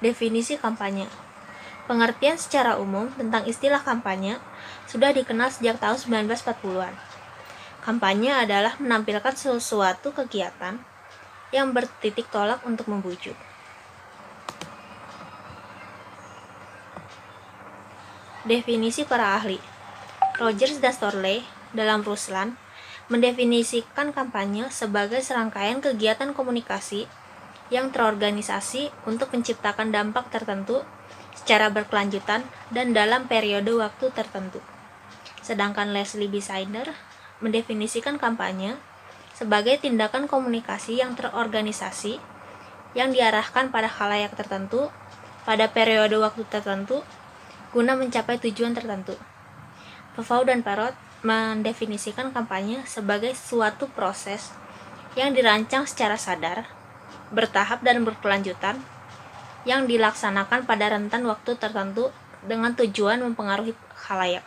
Definisi kampanye. Pengertian secara umum tentang istilah kampanye sudah dikenal sejak tahun 1940-an. Kampanye adalah menampilkan sesuatu kegiatan yang bertitik tolak untuk membujuk. Definisi para ahli. Rogers dan Storley dalam Ruslan mendefinisikan kampanye sebagai serangkaian kegiatan komunikasi yang terorganisasi untuk menciptakan dampak tertentu secara berkelanjutan dan dalam periode waktu tertentu. Sedangkan Leslie B. Snyder mendefinisikan kampanye sebagai tindakan komunikasi yang terorganisasi yang diarahkan pada khalayak tertentu pada periode waktu tertentu guna mencapai tujuan tertentu. Pfau dan Parrott mendefinisikan kampanye sebagai suatu proses yang dirancang secara sadar, bertahap dan berkelanjutan yang dilaksanakan pada rentan waktu tertentu dengan tujuan mempengaruhi khalayak.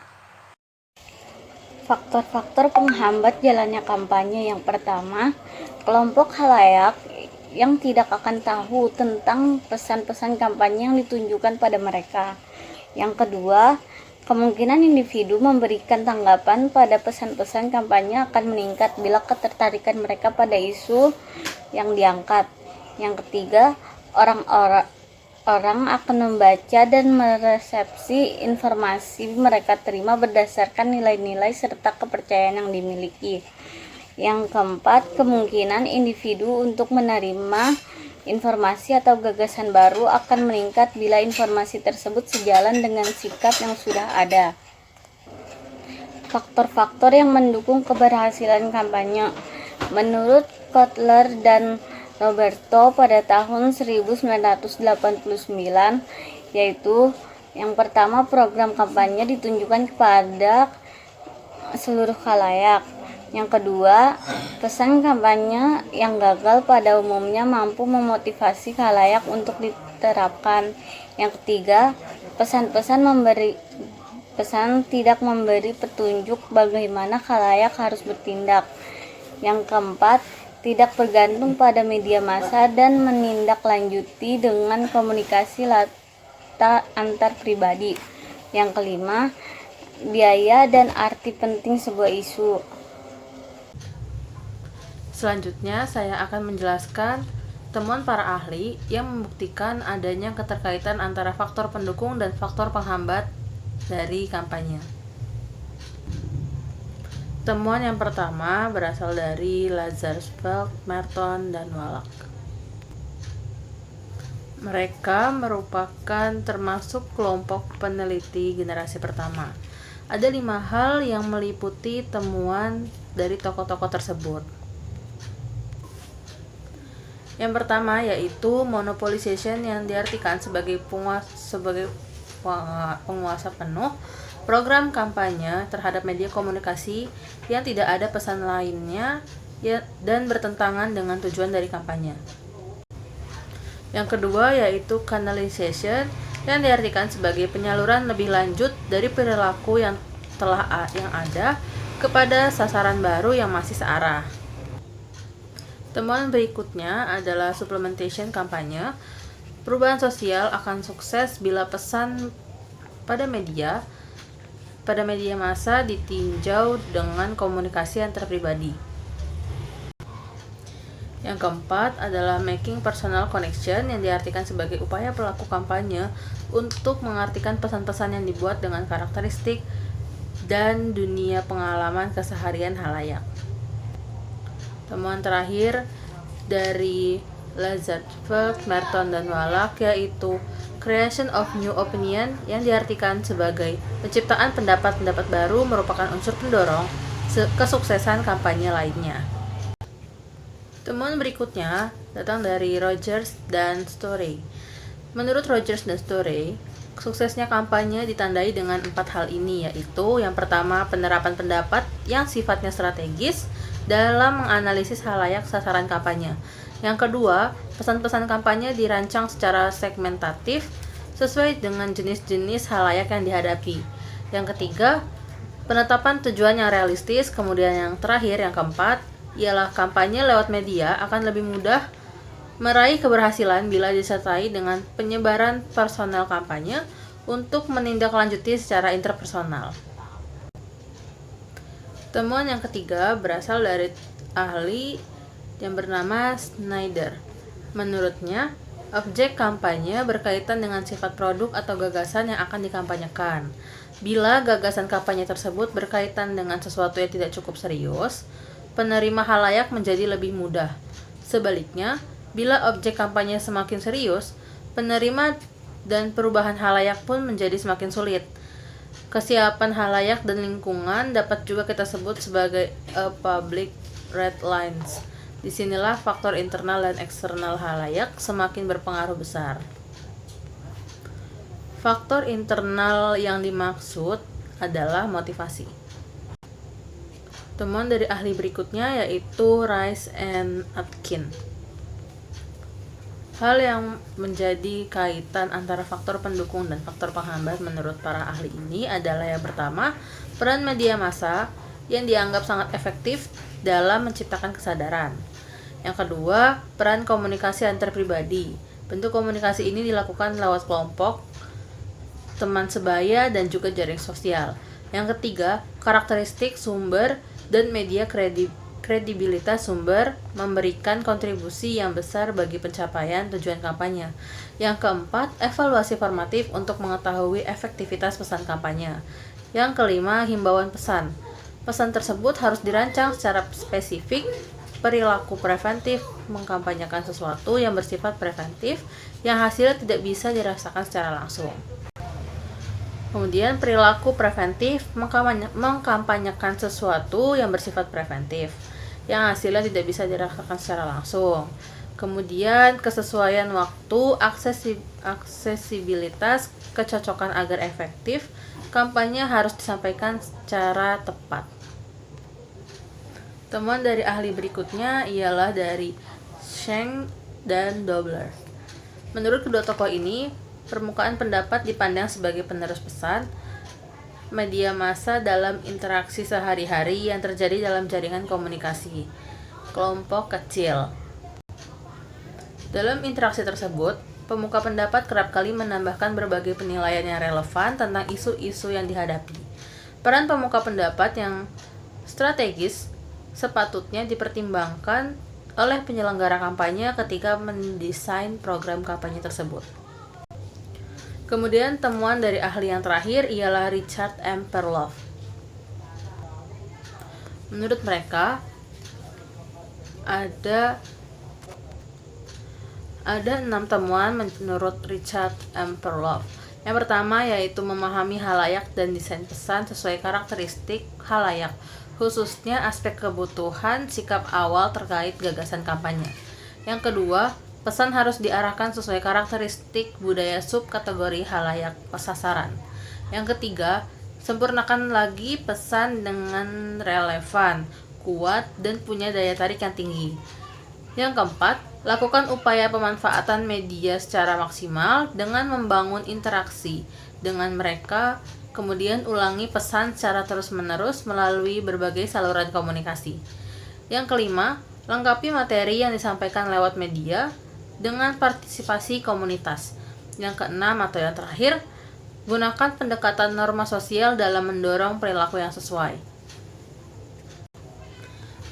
Faktor-faktor penghambat jalannya kampanye. Yang pertama, kelompok khalayak yang tidak akan tahu tentang pesan-pesan kampanye yang ditunjukkan pada mereka. Yang kedua, kemungkinan individu memberikan tanggapan pada pesan-pesan kampanye akan meningkat bila ketertarikan mereka pada isu yang diangkat. Yang ketiga, orang akan membaca dan meresepsi informasi mereka terima berdasarkan nilai-nilai serta kepercayaan yang dimiliki. Yang keempat, kemungkinan individu untuk menerima informasi atau gagasan baru akan meningkat bila informasi tersebut sejalan dengan sikap yang sudah ada. Faktor-faktor yang mendukung keberhasilan kampanye. Menurut Kotler dan Roberto pada tahun 1989, yaitu yang pertama, program kampanye ditunjukkan kepada seluruh khalayak. Yang kedua, pesan kampanye yang gagal pada umumnya mampu memotivasi khalayak untuk diterapkan. Yang ketiga, pesan tidak memberi petunjuk bagaimana khalayak harus bertindak. Yang keempat, tidak bergantung pada media massa dan menindaklanjuti dengan komunikasi antar pribadi. Yang kelima, biaya dan arti penting sebuah isu. Selanjutnya, saya akan menjelaskan temuan para ahli yang membuktikan adanya keterkaitan antara faktor pendukung dan faktor penghambat dari kampanye. Temuan yang pertama berasal dari Lazarsfeld, Merton, dan Wallach. Mereka merupakan termasuk kelompok peneliti generasi pertama. Ada 5 hal yang meliputi temuan dari tokoh-tokoh tersebut. Yang pertama yaitu monopolization, yang diartikan sebagai penguasa penuh program kampanye terhadap media komunikasi yang tidak ada pesan lainnya dan bertentangan dengan tujuan dari kampanye. Yang kedua yaitu canalization, yang diartikan sebagai penyaluran lebih lanjut dari perilaku yang ada kepada sasaran baru yang masih searah. Temuan berikutnya adalah supplementation kampanye. Perubahan sosial akan sukses bila pesan pada media massa ditinjau dengan komunikasi antar pribadi. Yang keempat adalah making personal connection, yang diartikan sebagai upaya pelaku kampanye untuk mengartikan pesan-pesan yang dibuat dengan karakteristik dan dunia pengalaman keseharian khalayak. Temuan terakhir dari Lazarsfeld, Merton, dan Wallach yaitu creation of new opinion, yang diartikan sebagai penciptaan pendapat-pendapat baru merupakan unsur pendorong kesuksesan kampanye lainnya. Temuan berikutnya datang dari Rogers dan Storey. Menurut Rogers dan Storey, suksesnya kampanye ditandai dengan 4 hal ini, yaitu yang pertama, penerapan pendapat yang sifatnya strategis dalam menganalisis khalayak sasaran kampanye. Yang kedua, pesan-pesan kampanye dirancang secara segmentatif sesuai dengan jenis-jenis khalayak yang dihadapi. Yang ketiga, penetapan tujuan yang realistis. Kemudian yang terakhir, yang keempat, ialah kampanye lewat media akan lebih mudah Meraih keberhasilan bila disertai dengan penyebaran personel kampanye untuk menindaklanjuti secara interpersonal. Temuan yang ketiga berasal dari ahli yang bernama Snyder. Menurutnya, objek kampanye berkaitan dengan sifat produk atau gagasan yang akan dikampanyekan. Bila gagasan kampanye tersebut berkaitan dengan sesuatu yang tidak cukup serius, penerima halayak menjadi lebih mudah. Sebaliknya, bila objek kampanye semakin serius, penerima dan perubahan halayak pun menjadi semakin sulit. Kesiapan halayak dan lingkungan dapat juga kita sebut sebagai a public red lines. Disinilah faktor internal dan eksternal halayak semakin berpengaruh besar. Faktor internal yang dimaksud adalah motivasi. Temuan dari ahli berikutnya yaitu Rice and Atkin. Hal yang menjadi kaitan antara faktor pendukung dan faktor penghambat menurut para ahli ini adalah yang pertama, peran media massa yang dianggap sangat efektif dalam menciptakan kesadaran. Yang kedua, peran komunikasi antar pribadi. Bentuk komunikasi ini dilakukan lewat kelompok, teman sebaya, dan juga jaring sosial. Yang ketiga, karakteristik sumber dan media kredibilitas sumber memberikan kontribusi yang besar bagi pencapaian tujuan kampanye. Yang keempat, evaluasi formatif untuk mengetahui efektivitas pesan kampanye. Yang kelima, himbauan pesan. Pesan tersebut harus dirancang secara spesifik. Perilaku preventif mengkampanyekan sesuatu yang bersifat preventif yang hasilnya tidak bisa dirasakan secara langsung. Kemudian perilaku preventif mengkampanyekan sesuatu yang bersifat preventif yang hasilnya tidak bisa dirasakan secara langsung. Kemudian kesesuaian waktu, aksesibilitas, kecocokan agar efektif, kampanye harus disampaikan secara tepat. Temuan dari ahli berikutnya ialah dari Schenk dan Dobler. Menurut kedua tokoh ini, permukaan pendapat dipandang sebagai penerus pesan media massa dalam interaksi sehari-hari yang terjadi dalam jaringan komunikasi kelompok kecil. Dalam interaksi tersebut, pemuka pendapat kerap kali menambahkan berbagai penilaian yang relevan tentang isu-isu yang dihadapi. Peran pemuka pendapat yang strategis sepatutnya dipertimbangkan oleh penyelenggara kampanye ketika mendesain program kampanye tersebut. Kemudian temuan dari ahli yang terakhir ialah Richard M. Perloff. Menurut mereka, ada 6 temuan menurut Richard M. Perloff. Yang pertama yaitu memahami halayak dan desain pesan sesuai karakteristik halayak, khususnya aspek kebutuhan sikap awal terkait gagasan kampanye. Yang kedua, pesan harus diarahkan sesuai karakteristik budaya subkategori halayak sasaran. Yang ketiga, sempurnakan lagi pesan dengan relevan, kuat, dan punya daya tarik yang tinggi. Yang keempat, lakukan upaya pemanfaatan media secara maksimal dengan membangun interaksi dengan mereka, kemudian ulangi pesan secara terus-menerus melalui berbagai saluran komunikasi. Yang kelima, lengkapi materi yang disampaikan lewat media dengan partisipasi komunitas. Yang keenam atau yang terakhir, gunakan pendekatan norma sosial dalam mendorong perilaku yang sesuai.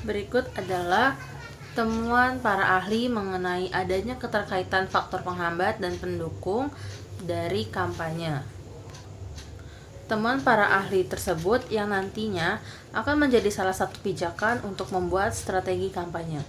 Berikut adalah temuan para ahli mengenai adanya keterkaitan faktor penghambat dan pendukung dari kampanye. Temuan para ahli tersebut yang nantinya akan menjadi salah satu pijakan untuk membuat strategi kampanye.